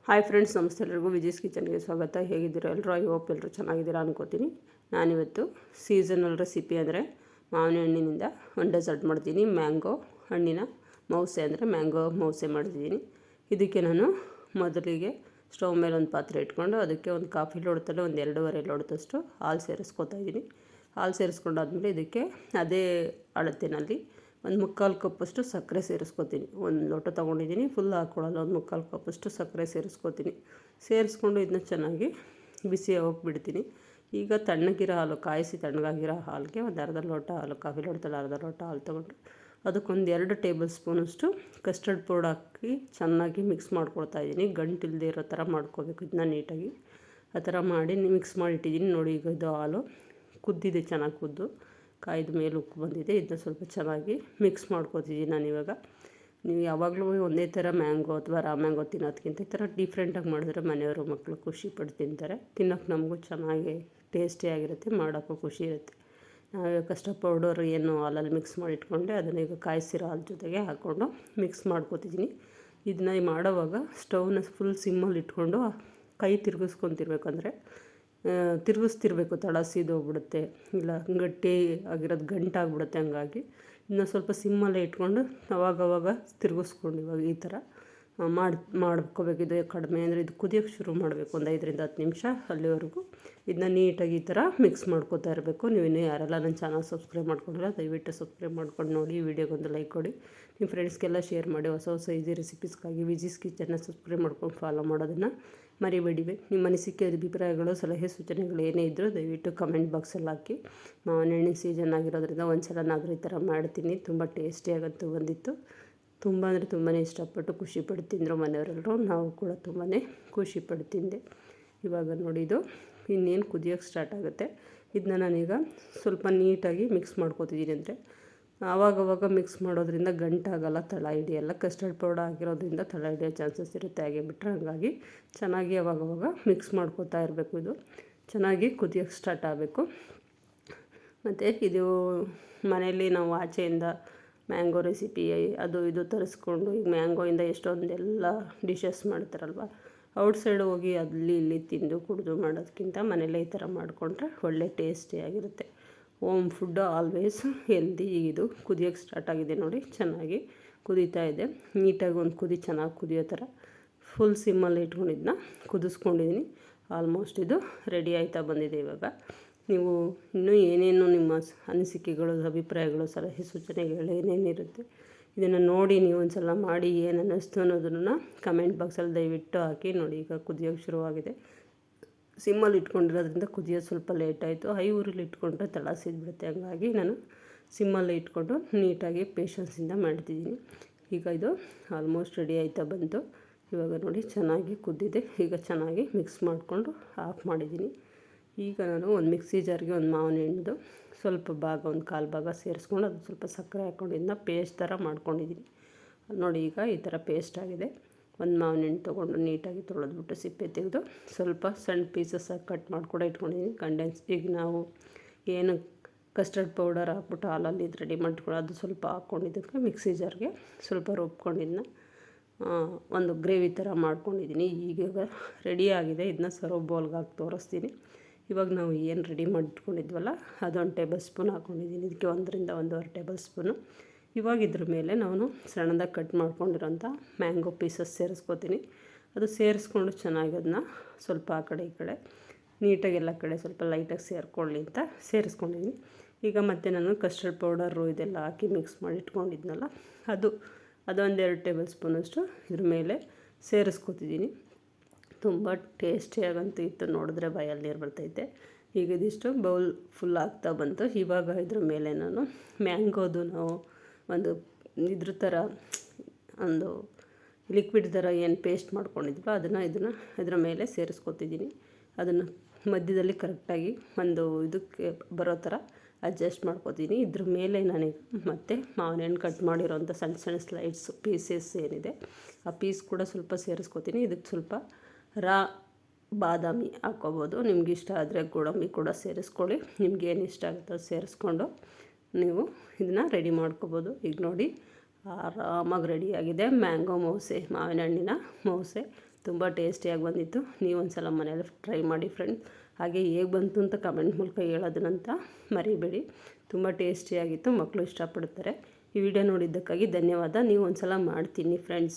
Hi friends, ನಮಸ್ತೆ ಎಲ್ಲರಿಗೂ. ವಿಜೀಸ್ ಕಿಚನ್ಗೆ ಸ್ವಾಗತ. ಹೇಗಿದ್ದೀರಾ ಎಲ್ಲರೂ? ಐ ಹೋಪ್ ಎಲ್ಲರೂ ಚೆನ್ನಾಗಿದ್ದೀರಾ ಅನ್ಕೋತೀನಿ. ನಾನಿವತ್ತು ಸೀಸನಲ್ ರೆಸಿಪಿ ಅಂದರೆ ಮಾವಿನ ಹಣ್ಣಿನಿಂದ ಒಂದು ಡೆಸರ್ಟ್ ಮಾಡ್ತೀನಿ. ಮ್ಯಾಂಗೋ ಹಣ್ಣಿನ ಮೌಸೆ ಅಂದರೆ ಮ್ಯಾಂಗೋ ಮೌಸೆ ಮಾಡಿದ್ದೀನಿ. ಇದಕ್ಕೆ ನಾನು ಮೊದಲಿಗೆ ಸ್ಟವ್ ಮೇಲೆ ಒಂದು ಪಾತ್ರೆ ಇಟ್ಕೊಂಡು ಅದಕ್ಕೆ ಒಂದು ಕಾಫಿ ಲೋಟದಲ್ಲಿ ಒಂದು 2.5 ಲೋಟದಷ್ಟು ಹಾಲು ಸೇರಿಸ್ಕೊತಾ ಇದ್ದೀನಿ. ಹಾಲು ಸೇರಿಸ್ಕೊಂಡಾದ್ಮೇಲೆ ಇದಕ್ಕೆ ಅದೇ ಅಳತೆನಲ್ಲಿ ಒಂದು 3/4 ಕಪ್ಪಷ್ಟು ಸಕ್ಕರೆ ಸೇರಿಸ್ಕೊತೀನಿ. ಒಂದು ಲೋಟ ತೊಗೊಂಡಿದ್ದೀನಿ, ಫುಲ್ ಹಾಕ್ಕೊಳ್ಳಲ್ಲ, ಒಂದು 3/4 ಕಪ್ಪಷ್ಟು ಸಕ್ಕರೆ ಸೇರಿಸ್ಕೊತೀನಿ. ಸೇರಿಸ್ಕೊಂಡು ಇದನ್ನ ಚೆನ್ನಾಗಿ ಬಿಸಿ ಹೋಗ್ಬಿಡ್ತೀನಿ. ಈಗ ತಣ್ಣಗಿರೋ ಹಾಲು, ಕಾಯಿಸಿ ತಣ್ಣಗಾಗಿರೋ ಹಾಲಿಗೆ ಒಂದು ಅರ್ಧ ಲೋಟ ಹಾಲು, ಕಾಫಿ ಲೋಟದಲ್ಲಿ ಅರ್ಧ ಲೋಟ ಹಾಲು ತೊಗೊಂಡು ಅದಕ್ಕೊಂದು 2 ಟೇಬಲ್ ಸ್ಪೂನಷ್ಟು ಕಸ್ಟರ್ಡ್ ಪೌಡರ್ ಹಾಕಿ ಚೆನ್ನಾಗಿ ಮಿಕ್ಸ್ ಮಾಡ್ಕೊಳ್ತಾ ಇದ್ದೀನಿ. ಗಂಟಿಲ್ಲದೆ ಇರೋ ಥರ ಮಾಡ್ಕೋಬೇಕು ಇದನ್ನ ನೀಟಾಗಿ. ಆ ಥರ ಮಾಡಿ ಮಿಕ್ಸ್ ಮಾಡಿಟ್ಟಿದ್ದೀನಿ. ನೋಡಿ, ಈಗ ಇದು ಹಾಲು ಕುದ್ದಿದೆ, ಚೆನ್ನಾಗಿ ಕುದ್ದು ಕಾಯ್ದ ಮೇಲೆ ಉಕ್ಕು ಬಂದಿದೆ. ಇದನ್ನ ಸ್ವಲ್ಪ ಚೆನ್ನಾಗಿ ಮಿಕ್ಸ್ ಮಾಡ್ಕೊತಿದ್ದೀನಿ ನಾನಿವಾಗ. ನೀವು ಯಾವಾಗಲೂ ಒಂದೇ ಥರ ಮ್ಯಾಂಗೋ ಅಥವಾ ರಾ ಮ್ಯಾಂಗೋ ತಿನ್ನೋದಕ್ಕಿಂತ ಈ ಥರ ಡಿಫ್ರೆಂಟಾಗಿ ಮಾಡಿದ್ರೆ ಮನೆಯವರು ಮಕ್ಕಳು ಖುಷಿಪಟ್ಟು ತಿಂತಾರೆ. ತಿನ್ನೋಕೆ ನಮಗೂ ಚೆನ್ನಾಗಿ ಟೇಸ್ಟಿಯಾಗಿರುತ್ತೆ, ಮಾಡೋಕ್ಕೂ ಖುಷಿ ಇರುತ್ತೆ. ನಾವು ಕಸ್ಟರ್ಡ್ ಪೌಡರ್ ಏನು ಹಾಲಲ್ಲಿ ಮಿಕ್ಸ್ ಮಾಡಿ ಇಟ್ಕೊಂಡೆ ಅದನ್ನು ಈಗ ಕಾಯಿಸಿರೋ ಹಾಲು ಜೊತೆಗೆ ಹಾಕ್ಕೊಂಡು ಮಿಕ್ಸ್ ಮಾಡ್ಕೊತಿದ್ದೀನಿ. ಇದನ್ನ ಮಾಡೋವಾಗ ಸ್ಟವ್ನ ಫುಲ್ ಸಿಮ್ಮಲ್ಲಿ ಇಟ್ಕೊಂಡು ಕೈ ತಿರುಗಿಸ್ಕೊತಿರ್ಬೇಕಂದ್ರೆ ತಿರುಗಿಸ್ತಿರ್ಬೇಕು, ತಳ ಸೀದೋಗ್ಬಿಡುತ್ತೆ, ಇಲ್ಲ ಗಟ್ಟಿ ಆಗಿರೋದು ಗಂಟಾಗ್ಬಿಡುತ್ತೆ. ಹಂಗಾಗಿ ಇನ್ನು ಸ್ವಲ್ಪ ಸಿಮ್ಮಲ್ಲೇ ಇಟ್ಕೊಂಡು ಅವಾಗವಾಗ ತಿರುಗಿಸ್ಕೊಂಡು ಇವಾಗ ಈ ಥರ ಮಾಡ್ಕೋಬೇಕು. ಇದು ಕಡಿಮೆ ಅಂದರೆ ಇದು ಕುದಿಯೋಕ್ಕೆ ಶುರು ಮಾಡಬೇಕು, ಒಂದು 5ರಿಂದ 10 ನಿಮಿಷ. ಅಲ್ಲಿವರೆಗೂ ಇದನ್ನ ನೀಟಾಗಿ ಈ ಥರ ಮಿಕ್ಸ್ ಮಾಡ್ಕೋತಾ ಇರಬೇಕು. ನೀವು ಇನ್ನೂ ಯಾರೆಲ್ಲ ನನ್ನ ಚಾನಲ್ ಸಬ್ಸ್ಕ್ರೈಬ್ ಮಾಡ್ಕೊಂಡಿಲ್ಲ ದಯವಿಟ್ಟು ಸಬ್ಸ್ಕ್ರೈಬ್ ಮಾಡ್ಕೊಂಡು ನೋಡಿ, ವಿಡಿಯೋಗೊಂದು ಲೈಕ್ ಕೊಡಿ, ನಿಮ್ಮ ಫ್ರೆಂಡ್ಸ್ಗೆಲ್ಲ ಶೇರ್ ಮಾಡಿ. ಹೊಸ ಹೊಸ ಈಸಿ ರೆಸಿಪೀಸ್ಗಾಗಿ ವಿಜೀಸ್ ಕಿಚನ್ನ ಸಬ್ಸ್ಕ್ರೈಬ್ ಮಾಡ್ಕೊಂಡು ಫಾಲೋ ಮಾಡೋದನ್ನು ಮರಿಬೇಡಿ. ನಿಮ್ಮ ಅನಿಸಿಕೆ, ಅಭಿಪ್ರಾಯಗಳು, ಸಲಹೆ ಸೂಚನೆಗಳು ಏನೇ ಇದ್ದರೂ ದಯವಿಟ್ಟು ಕಮೆಂಟ್ ಬಾಕ್ಸಲ್ಲಿ ಹಾಕಿ. ಮಾವಿನ ಹಣ್ಣಿನ ಸೀಸನ್ ಆಗಿರೋದ್ರಿಂದ ಒಂದು ಸಲನಾದರೂ ಈ ಥರ ಮಾಡ್ತೀನಿ. ತುಂಬ ಟೇಸ್ಟಿಯಾಗಂತೂ ಬಂದಿತ್ತು. ತುಂಬ ಅಂದರೆ ತುಂಬಾ ಇಷ್ಟಪಟ್ಟು ಖುಷಿಪಟ್ಟು ತಿಂದರು ಮನೆಯವರೆಲ್ಲರೂ. ನಾವು ಕೂಡ ತುಂಬಾ ಖುಷಿಪಟ್ಟು ತಿಂದೆ. ಇವಾಗ ನೋಡಿ, ಇದು ಇನ್ನೇನು ಕುದಿಯೋಕ್ಕೆ ಸ್ಟಾರ್ಟ್ ಆಗುತ್ತೆ. ಇದನ್ನ ನಾನೀಗ ಸ್ವಲ್ಪ ನೀಟಾಗಿ ಮಿಕ್ಸ್ ಮಾಡ್ಕೊತಿದ್ದೀನಿ. ಅಂದರೆ ಆವಾಗವಾಗ ಮಿಕ್ಸ್ ಮಾಡೋದ್ರಿಂದ ಗಂಟಾಗಲ್ಲ, ತಳ ಹಿಡಿಯಲ್ಲ. ಕಸ್ಟರ್ಡ್ ಪೌಡರ್ ಆಗಿರೋದ್ರಿಂದ ತಳ ಹಿಡಿಯೋ ಚಾನ್ಸಸ್ ಇರುತ್ತೆ, ಹಾಗೆ ಬಿಟ್ಟರೆ. ಹಾಗಾಗಿ ಚೆನ್ನಾಗಿ ಆವಾಗವಾಗ ಮಿಕ್ಸ್ ಮಾಡ್ಕೊತಾ ಇರಬೇಕು. ಇದು ಚೆನ್ನಾಗಿ ಕುದಿಯೋಕ್ಕೆ ಸ್ಟಾರ್ಟ್ ಆಗಬೇಕು. ಮತ್ತು ಇದು ಮನೆಯಲ್ಲಿ ನಾವು ಆಚೆಯಿಂದ ಮ್ಯಾಂಗೋ ರೆಸಿಪಿ ಅದು ಇದು ತರಿಸ್ಕೊಂಡು, ಈಗ ಮ್ಯಾಂಗೋಯಿಂದ ಎಷ್ಟೊಂದೆಲ್ಲ ಡಿಶಸ್ ಮಾಡ್ತಾರಲ್ವ, ಔಟ್ಸೈಡ್ ಹೋಗಿ ಅಲ್ಲಿ ಇಲ್ಲಿ ತಿಂದು ಕುಡಿದು ಮಾಡೋದಕ್ಕಿಂತ ಮನೆಯಲ್ಲೇ ಈ ಥರ ಮಾಡಿಕೊಂಡ್ರೆ ಒಳ್ಳೆ ಟೇಸ್ಟಿಯಾಗಿರುತ್ತೆ. Home food always healthy. ಇದು ಕುದಿಯೋಕ್ಕೆ ಸ್ಟಾರ್ಟ್ ಆಗಿದೆ ನೋಡಿ, ಚೆನ್ನಾಗಿ ಕುದೀತಾ ಇದೆ. ನೀಟಾಗಿ ಒಂದು ಕುದಿ ಚೆನ್ನಾಗಿ ಕುದಿಯೋ ಥರ ಫುಲ್ ಸಿಮ್ಮಲ್ಲಿ ಇಟ್ಕೊಂಡಿದ್ದನ್ನ ಕುದಿಸ್ಕೊಂಡಿದ್ದೀನಿ. ಆಲ್ಮೋಸ್ಟ್ ಇದು ರೆಡಿ ಆಯ್ತಾ ಬಂದಿದೆ. ಇವಾಗ ನೀವು ಇನ್ನೂ ಏನೇನು ನಿಮ್ಮ ಅನಿಸಿಕೆಗಳು, ಅಭಿಪ್ರಾಯಗಳು, ಸಲಹೆ ಸೂಚನೆಗಳು ಏನೇನಿರುತ್ತೆ ಇದನ್ನು ನೋಡಿ ನೀವು ಒಂದು ಸಲ ಮಾಡಿ ಏನು ಅನ್ನಿಸ್ತು ಅನ್ನೋದನ್ನು ಕಮೆಂಟ್ ಬಾಕ್ಸಲ್ಲಿ ದಯವಿಟ್ಟು ಹಾಕಿ. ನೋಡಿ, ಈಗ ಕುದಿಯೋಕ್ಕೆ ಶುರುವಾಗಿದೆ. ಸಿಮ್ಮಲ್ಲಿ ಇಟ್ಕೊಂಡಿರೋದ್ರಿಂದ ಕುದಿಯೋದು ಸ್ವಲ್ಪ ಲೇಟ್ ಆಯಿತು. ಹೈ ಊರಲ್ಲಿ ಇಟ್ಕೊಂಡ್ರೆ ತಳ ಸಿದ್ಬಿಡುತ್ತೆ. ಹಂಗಾಗಿ ನಾನು ಸಿಮ್ಮಲ್ಲಿ ಇಟ್ಕೊಂಡು ನೀಟಾಗಿ ಪೇಷನ್ಸಿಂದ ಮಾಡ್ತಿದ್ದೀನಿ. ಈಗ ಇದು ಆಲ್ಮೋಸ್ಟ್ ರೆಡಿ ಆಯ್ತಾ ಬಂತು. ಇವಾಗ ನೋಡಿ, ಚೆನ್ನಾಗಿ ಕುದ್ದಿದೆ. ಈಗ ಚೆನ್ನಾಗಿ ಮಿಕ್ಸ್ ಮಾಡಿಕೊಂಡು ಆಫ್ ಮಾಡಿದ್ದೀನಿ. ಈಗ ನಾನು ಒಂದು ಮಿಕ್ಸಿ ಜಾರ್ಗೆ ಒಂದು ಮಾವಿನ ಹಣ್ಣು ಸ್ವಲ್ಪ ಭಾಗ, ಒಂದು 1/4 ಭಾಗ ಸೇರಿಸ್ಕೊಂಡು ಅದು ಸ್ವಲ್ಪ ಸಕ್ಕರೆ ಹಾಕ್ಕೊಂಡು ಇದನ್ನ ಪೇಸ್ಟ್ ಥರ ಮಾಡ್ಕೊಂಡಿದ್ದೀನಿ. ನೋಡಿ, ಈಗ ಈ ಥರ ಪೇಸ್ಟ್ ಆಗಿದೆ. ಒಂದು ಮಾವಿನ ಹಣ್ಣು ತೊಗೊಂಡು ನೀಟಾಗಿ ತೊಳೆದ್ಬಿಟ್ಟು ಸಿಪ್ಪೆ ತೆಗೆದು ಸ್ವಲ್ಪ ಸಣ್ಣ ಪೀಸಸ್ಸಾಗಿ ಕಟ್ ಮಾಡ್ಕೊಂಡು ಇಟ್ಕೊಂಡಿದ್ದೀನಿ. ಕಂಡೆನ್ಸ್ ಈಗ ನಾವು ಏನು ಕಸ್ಟರ್ಡ್ ಪೌಡರ್ ಹಾಕ್ಬಿಟ್ಟು ಹಾಲಲ್ಲಿ ಇದು ರೆಡಿ ಮಾಡ್ಕೊಂಡು ಅದು ಸ್ವಲ್ಪ ಹಾಕ್ಕೊಂಡಿದ್ದಕ್ಕೆ ಮಿಕ್ಸಿ ಜಾರ್ಗೆ ಸ್ವಲ್ಪ ರುಬ್ಕೊಂಡಿದ್ದನ್ನ ಒಂದು ಗ್ರೇವಿ ಥರ ಮಾಡ್ಕೊಂಡಿದ್ದೀನಿ. ಈಗ ರೆಡಿ ಆಗಿದೆ. ಇದನ್ನ ಸರ್ವ್ ಬೌಲ್ಗೆ ಹಾಕಿ ತೋರಿಸ್ತೀನಿ. ಇವಾಗ ನಾವು ಏನು ರೆಡಿ ಮಾಡಿಟ್ಕೊಂಡಿದ್ವಲ್ಲ ಅದೊಂದು ಟೇಬಲ್ ಸ್ಪೂನ್ ಹಾಕ್ಕೊಂಡಿದ್ದೀನಿ. ಇದಕ್ಕೆ 1ರಿಂದ 1.5 ಟೇಬಲ್ ಸ್ಪೂನು. ಇವಾಗ ಇದ್ರ ಮೇಲೆ ನಾನು ಸಣ್ಣದಾಗಿ ಕಟ್ ಮಾಡ್ಕೊಂಡಿರೋಂಥ ಮ್ಯಾಂಗೋ ಪೀಸಸ್ ಸೇರಿಸ್ಕೊತೀನಿ. ಅದು ಸೇರಿಸ್ಕೊಂಡು ಚೆನ್ನಾಗಿ ಅದನ್ನ ಸ್ವಲ್ಪ ಆ ಕಡೆ ಈ ಕಡೆ ನೀಟಾಗಿ ಎಲ್ಲ ಕಡೆ ಸ್ವಲ್ಪ ಲೈಟಾಗಿ ಸೇರಿಕೊಳ್ಳಿ ಅಂತ ಸೇರಿಸ್ಕೊಂಡಿದ್ದೀನಿ. ಈಗ ಮತ್ತೆ ನಾನು ಕಸ್ಟರ್ಡ್ ಪೌಡರು ಇದೆಲ್ಲ ಹಾಕಿ ಮಿಕ್ಸ್ ಮಾಡಿ ಇಟ್ಕೊಂಡಿದ್ನಲ್ಲ ಅದೊಂದು 2 ಟೇಬಲ್ ಸ್ಪೂನಷ್ಟು ಇದ್ರ ಮೇಲೆ ಸೇರಿಸ್ಕೊತಿದ್ದೀನಿ. ತುಂಬ ಟೇಸ್ಟಿಯಾಗಂತೂ ಇತ್ತು, ನೋಡಿದ್ರೆ ಬಾಯಲ್ಲಿ ನೀರು ಬರ್ತೈತೆ. ಈಗ ಇದಿಷ್ಟು ಬೌಲ್ ಫುಲ್ ಆಗ್ತಾ ಬಂತು. ಇವಾಗ ಇದ್ರ ಮೇಲೆ ನಾನು ಮ್ಯಾಂಗೋದು ನಾವು ಒಂದು ಇದ್ರ ಥರ ಒಂದು ಲಿಕ್ವಿಡ್ ಥರ ಏನು ಪೇಸ್ಟ್ ಮಾಡ್ಕೊಂಡಿದ್ವೋ ಅದನ್ನು ಇದರ ಮೇಲೆ ಸೇರಿಸ್ಕೊತಿದ್ದೀನಿ. ಅದನ್ನು ಮಧ್ಯದಲ್ಲಿ ಕರೆಕ್ಟಾಗಿ ಒಂದು ಇದಕ್ಕೆ ಬರೋ ಥರ ಅಡ್ಜಸ್ಟ್ ಮಾಡ್ಕೊತೀನಿ. ಇದ್ರ ಮೇಲೆ ನಾನೀಗ ಮತ್ತೆ ಮಾವಿನ ಹಣ್ಣು ಕಟ್ ಮಾಡಿರೋಂಥ ಸಣ್ಣ ಸಣ್ಣ ಸ್ಲೈಡ್ಸ್ ಪೀಸಸ್ ಏನಿದೆ ಆ ಪೀಸ್ ಕೂಡ ಸ್ವಲ್ಪ ಸೇರಿಸ್ಕೊತೀನಿ. ಇದಕ್ಕೆ ಸ್ವಲ್ಪ ಬಾದಾಮಿ ಹಾಕ್ಕೋಬೋದು, ನಿಮ್ಗೆ ಇಷ್ಟ ಆದರೆ ಗೋಡಂಬಿ ಕೂಡ ಸೇರಿಸ್ಕೊಳ್ಳಿ. ನಿಮ್ಗೆ ಏನು ಇಷ್ಟ ಆಗುತ್ತೋ ಸೇರಿಸ್ಕೊಂಡು ನೀವು ಇದನ್ನು ರೆಡಿ ಮಾಡ್ಕೋಬೋದು. ಈಗ ನೋಡಿ, ಆರಾಮಾಗಿ ರೆಡಿಯಾಗಿದೆ ಮ್ಯಾಂಗೋ ಮೌಸೆ, ಮಾವಿನ ಹಣ್ಣಿನ ಮೌಸೆ. ತುಂಬ ಟೇಸ್ಟಿಯಾಗಿ ಬಂದಿತ್ತು. ನೀವು ಒಂದು ಸಲ ಮನೇಲಿ ಟ್ರೈ ಮಾಡಿ ಫ್ರೆಂಡ್ಸ್. ಹಾಗೆ ಹೇಗೆ ಬಂತು ಅಂತ ಕಮೆಂಟ್ ಮೂಲಕ ಹೇಳೋದನ್ನಂತ ಮರಿಬೇಡಿ. ತುಂಬ ಟೇಸ್ಟಿಯಾಗಿತ್ತು, ಮಕ್ಕಳು ಇಷ್ಟಪಡ್ತಾರೆ. ಈ ವಿಡಿಯೋ ನೋಡಿದ್ದಕ್ಕಾಗಿ ಧನ್ಯವಾದ. ನೀವು ಒಂದು ಸಲ ಮಾಡ್ತೀನಿ ಫ್ರೆಂಡ್ಸ್.